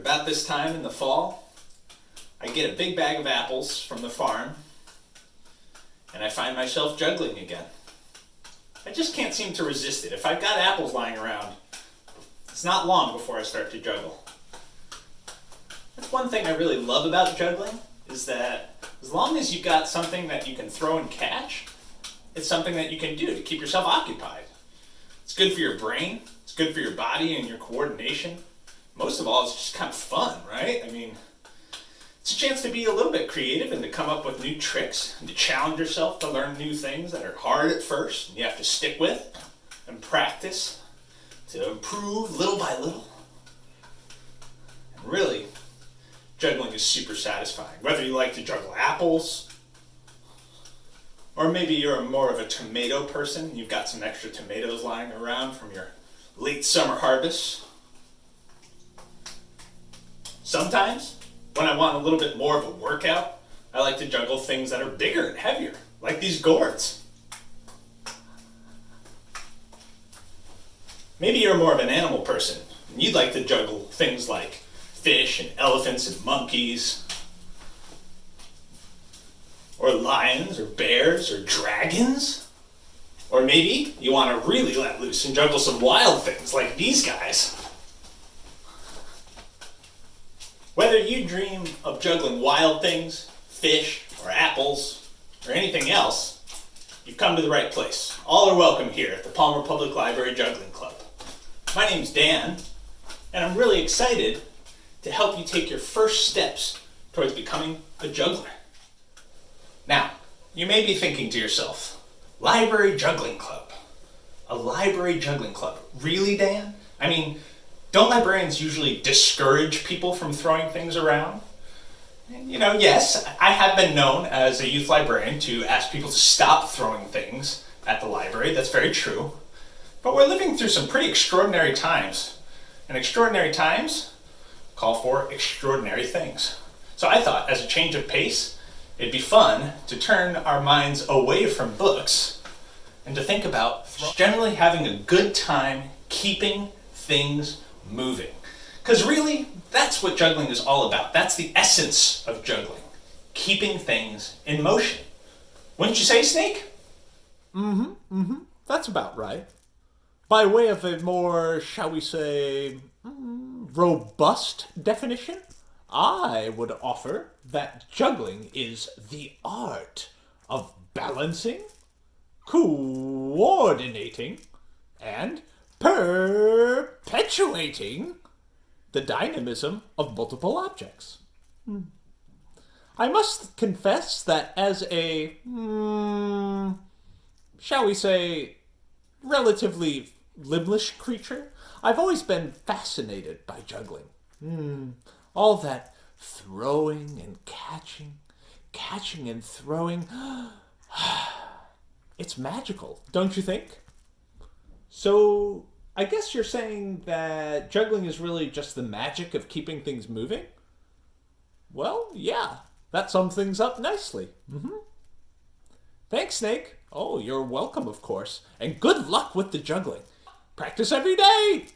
about this time in the fall, I get a big bag of apples from the farm, and I find myself juggling again. I just can't seem to resist it. If I've got apples lying around, it's not long before I start to juggle. That's one thing I really love about juggling, is that as long as you've got something that you can throw and catch, it's something that you can do to keep yourself occupied. It's good for your brain, it's good for your body and your coordination. Most of all, it's just kind of fun, right? I mean, it's a chance to be a little bit creative and to come up with new tricks and to challenge yourself to learn new things that are hard at first and you have to stick with and practice to improve little by little. And really, juggling is super satisfying. Whether you like to juggle apples, or maybe you're more of a tomato person, you've got some extra tomatoes lying around from your late summer harvest. Sometimes, when I want a little bit more of a workout, I like to juggle things that are bigger and heavier, like these gourds. Maybe you're more of an animal person, and you'd like to juggle things like fish and elephants and monkeys, or lions or bears or dragons. Or maybe you want to really let loose and juggle some wild things like these guys. Whether you dream of juggling wild things, fish, or apples, or anything else, you've come to the right place. All are welcome here at the Palmer Public Library Juggling Club. My name's Dan, and I'm really excited to help you take your first steps towards becoming a juggler. Now, you may be thinking to yourself, Library Juggling Club. A library juggling club. Really, Dan? I mean, don't librarians usually discourage people from throwing things around? You know, yes, I have been known as a youth librarian to ask people to stop throwing things at the library. That's very true. But we're living through some pretty extraordinary times. And extraordinary times call for extraordinary things. So I thought, as a change of pace, it'd be fun to turn our minds away from books and to think about generally having a good time keeping things moving. Because really, that's what juggling is all about. That's the essence of juggling. Keeping things in motion. Wouldn't you say, Snake? That's about right. By way of a more, shall we say, robust definition, I would offer that juggling is the art of balancing, coordinating, and perpetuating the dynamism of multiple objects. I must confess that as a, shall we say, relatively limblish creature, I've always been fascinated by juggling. All that throwing and catching and throwing. It's magical, don't you think? So, I guess you're saying that juggling is really just the magic of keeping things moving? Well, yeah, that sums things up nicely. Thanks, Snake. Oh, you're welcome, of course. And good luck with the juggling. Practice every day!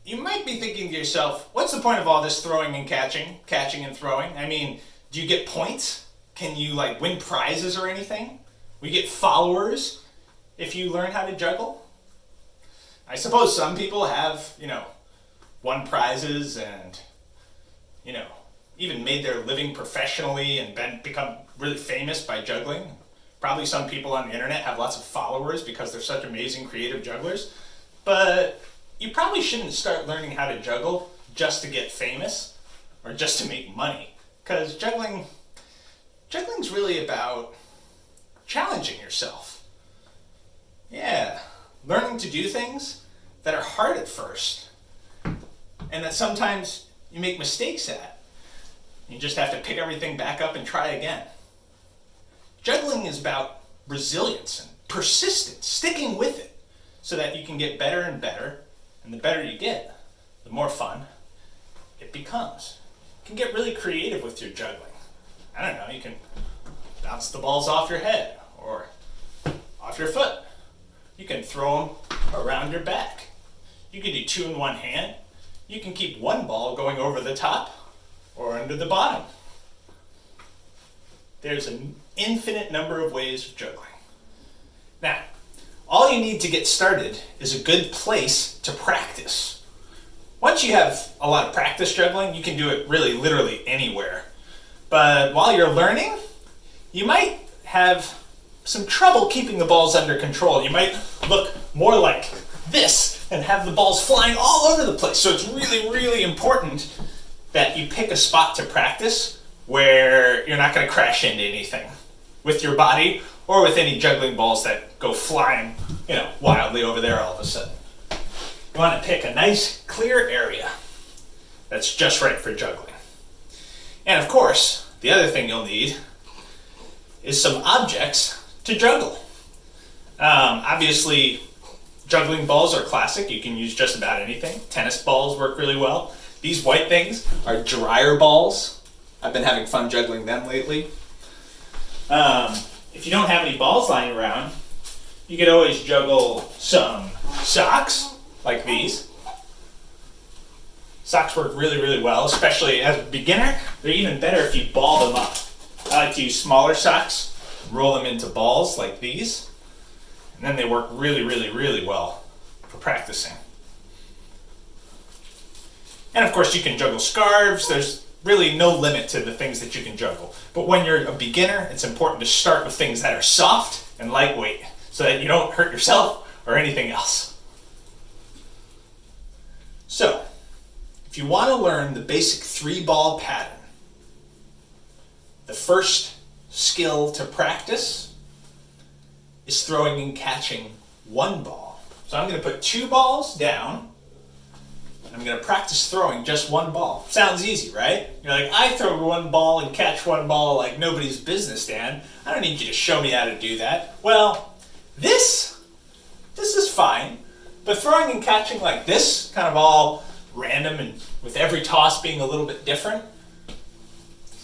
You might be thinking to yourself, what's the point of all this throwing and catching and throwing? I mean, do you get points? Can you win prizes or anything? We get followers if you learn how to juggle? I suppose some people have, won prizes and, even made their living professionally and become really famous by juggling. Probably some people on the internet have lots of followers because they're such amazing creative jugglers. But you probably shouldn't start learning how to juggle just to get famous or just to make money. Because juggling's really about challenging yourself. Yeah, learning to do things that are hard at first and that sometimes you make mistakes at. You just have to pick everything back up and try again. Juggling is about resilience and persistence, sticking with it so that you can get better and better, and the better you get, the more fun it becomes. You can get really creative with your juggling. I don't know, you can bounce the balls off your head or off your foot. You can throw them around your back. You can do two in one hand. you can keep one ball going over the top or under the bottom. There's an infinite number of ways of juggling. Now, all you need to get started is a good place to practice. Once you have a lot of practice juggling, you can do it really literally anywhere. But while you're learning, you might have some trouble keeping the balls under control. You might look more like this and have the balls flying all over the place. So it's really, really important that you pick a spot to practice where you're not going to crash into anything with your body or with any juggling balls that go flying, wildly over there all of a sudden. You want to pick a nice, clear area that's just right for juggling. And of course, the other thing you'll need is some objects to juggle. Obviously, juggling balls are classic. You can use just about anything. Tennis balls work really well. These white things are dryer balls. I've been having fun juggling them lately. If you don't have any balls lying around, you could always juggle some socks, like these. Socks work really, really well, especially as a beginner. They're even better if you ball them up. I like to use smaller socks, roll them into balls like these, and then they work really, really, really well for practicing. And of course you can juggle scarves. There's really no limit to the things that you can juggle. But when you're a beginner, it's important to start with things that are soft and lightweight so that you don't hurt yourself or anything else. So, if you want to learn the basic 3-ball pattern, the first skill to practice is throwing and catching one ball. So I'm going to put 2 balls down. I'm going to practice throwing just one ball. Sounds easy, right? You're like, I throw one ball and catch one ball like nobody's business, Dan. I don't need you to show me how to do that. Well, this is fine, but throwing and catching like this, kind of all random and with every toss being a little bit different,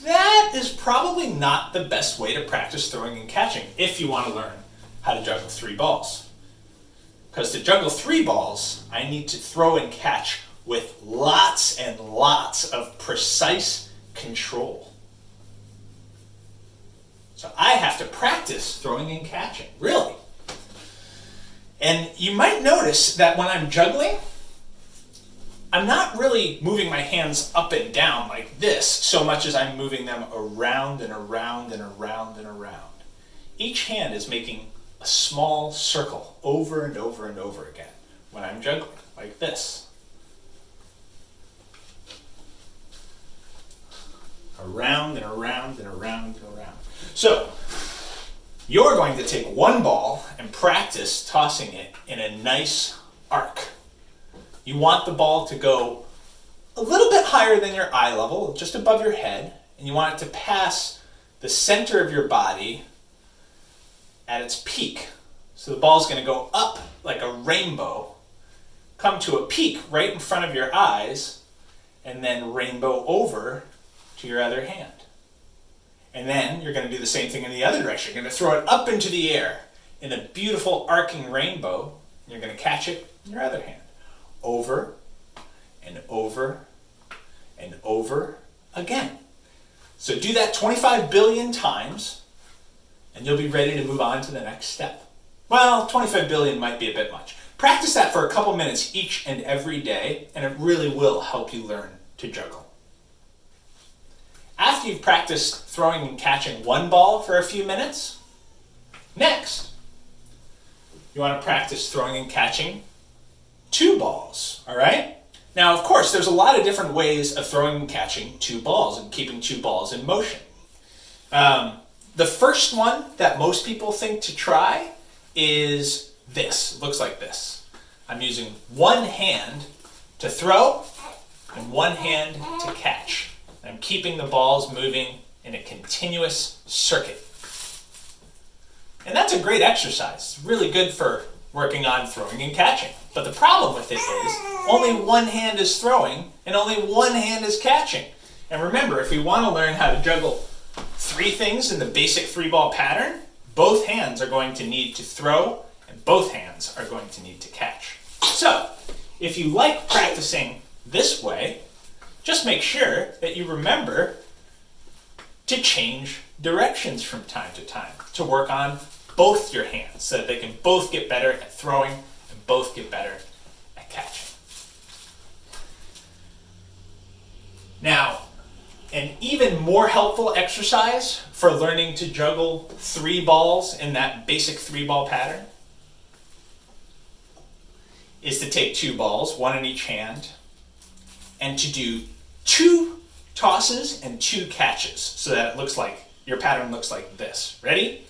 that is probably not the best way to practice throwing and catching if you want to learn how to juggle 3 balls. Because to juggle 3 balls, I need to throw and catch with lots and lots of precise control. So I have to practice throwing and catching, really. And you might notice that when I'm juggling, I'm not really moving my hands up and down like this so much as I'm moving them around and around and around and around. Each hand is making a small circle over and over and over again when I'm juggling, like this. Around and around and around and around. So, you're going to take one ball and practice tossing it in a nice arc. You want the ball to go a little bit higher than your eye level, just above your head, and you want it to pass the center of your body at its peak. So the ball's going to go up like a rainbow, come to a peak right in front of your eyes, and then rainbow over to your other hand. And then you're going to do the same thing in the other direction. You're going to throw it up into the air in a beautiful arcing rainbow, and you're going to catch it in your other hand. Over and over and over again. So do that 25 billion times, and you'll be ready to move on to the next step. Well, 25 billion might be a bit much. Practice that for a couple minutes each and every day, and it really will help you learn to juggle. After you've practiced throwing and catching one ball for a few minutes, next, you want to practice throwing and catching 2 balls, all right? Now, of course, there's a lot of different ways of throwing and catching 2 balls and keeping 2 balls in motion. The first one that most people think to try is this. It looks like this. I'm using one hand to throw and one hand to catch. I'm keeping the balls moving in a continuous circuit. And that's a great exercise. It's really good for working on throwing and catching. But the problem with it is only one hand is throwing and only one hand is catching. And remember, if we want to learn how to juggle 3 things in the basic 3-ball pattern, both hands are going to need to throw and both hands are going to need to catch. So, if you like practicing this way, just make sure that you remember to change directions from time to time, to work on both your hands so that they can both get better at throwing and both get better at catching. Now, an even more helpful exercise for learning to juggle 3 balls in that basic 3-ball pattern is to take 2 balls, 1 in each hand, and to do 2 tosses and 2 catches so that it looks like your pattern looks like this. Ready?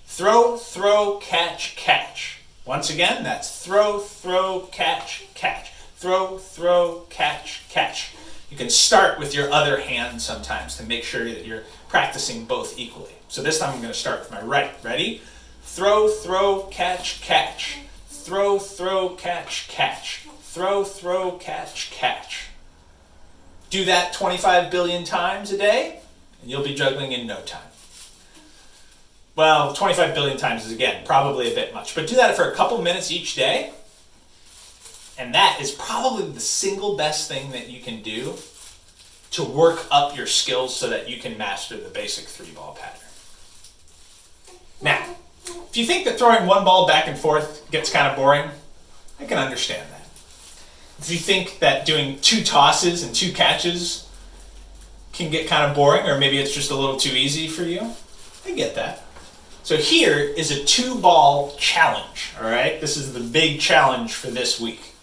Throw, throw, catch, catch. Once again, that's throw, throw, catch, catch. Throw, throw, catch, catch. You can start with your other hand sometimes to make sure that you're practicing both equally. So this time I'm going to start with my right. Ready? Throw, throw, catch, catch. Throw, throw, catch, catch. Throw, throw, catch, catch. Do that 25 billion times a day, and you'll be juggling in no time. Well, 25 billion times is, again, probably a bit much, but do that for a couple minutes each day, and that is probably the single best thing that you can do to work up your skills so that you can master the basic 3-ball pattern. Now, if you think that throwing 1 ball back and forth gets kind of boring, I can understand that. If you think that doing 2 tosses and 2 catches can get kind of boring, or maybe it's just a little too easy for you, I get that. So here is a 2-ball challenge, all right? This is the big challenge for this week.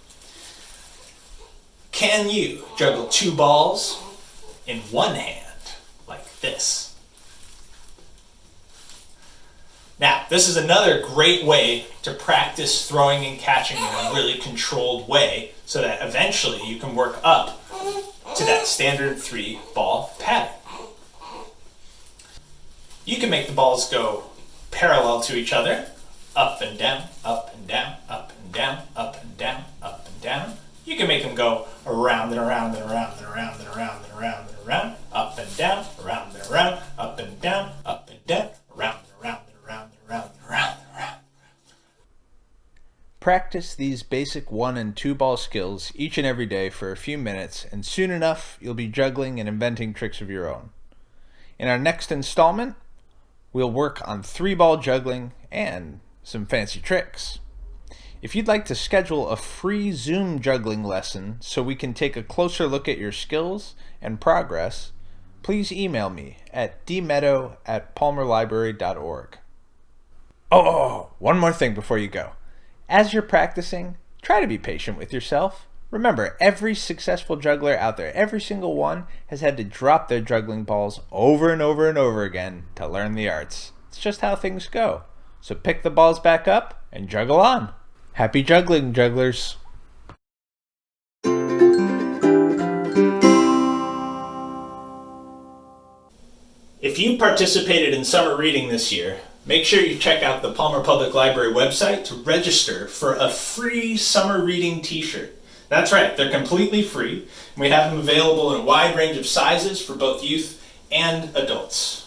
Can you juggle 2 balls in 1 hand, like this? Now, this is another great way to practice throwing and catching in a really controlled way so that eventually you can work up to that standard 3-ball pattern. You can make the balls go parallel to each other, up and down, up and down, up and down, up and down, up and down. You can make them go around and around and around and around and around and around and around, up and down, around and around, up and down, up and down, around and around and around and around and around and around. Practice these basic 1- and 2-ball skills each and every day for a few minutes, and soon enough you'll be juggling and inventing tricks of your own. In our next installment, we'll work on 3-ball juggling and some fancy tricks. If you'd like to schedule a free Zoom juggling lesson so we can take a closer look at your skills and progress, please email me at dmeadow@palmerlibrary.org. Oh, one more thing before you go. As you're practicing, try to be patient with yourself. Remember, every successful juggler out there, every single one, has had to drop their juggling balls over and over and over again to learn the arts. It's just how things go. So pick the balls back up and juggle on. Happy juggling, jugglers. If you participated in summer reading this year, make sure you check out the Palmer Public Library website to register for a free summer reading t-shirt. That's right, they're completely free. We have them available in a wide range of sizes for both youth and adults.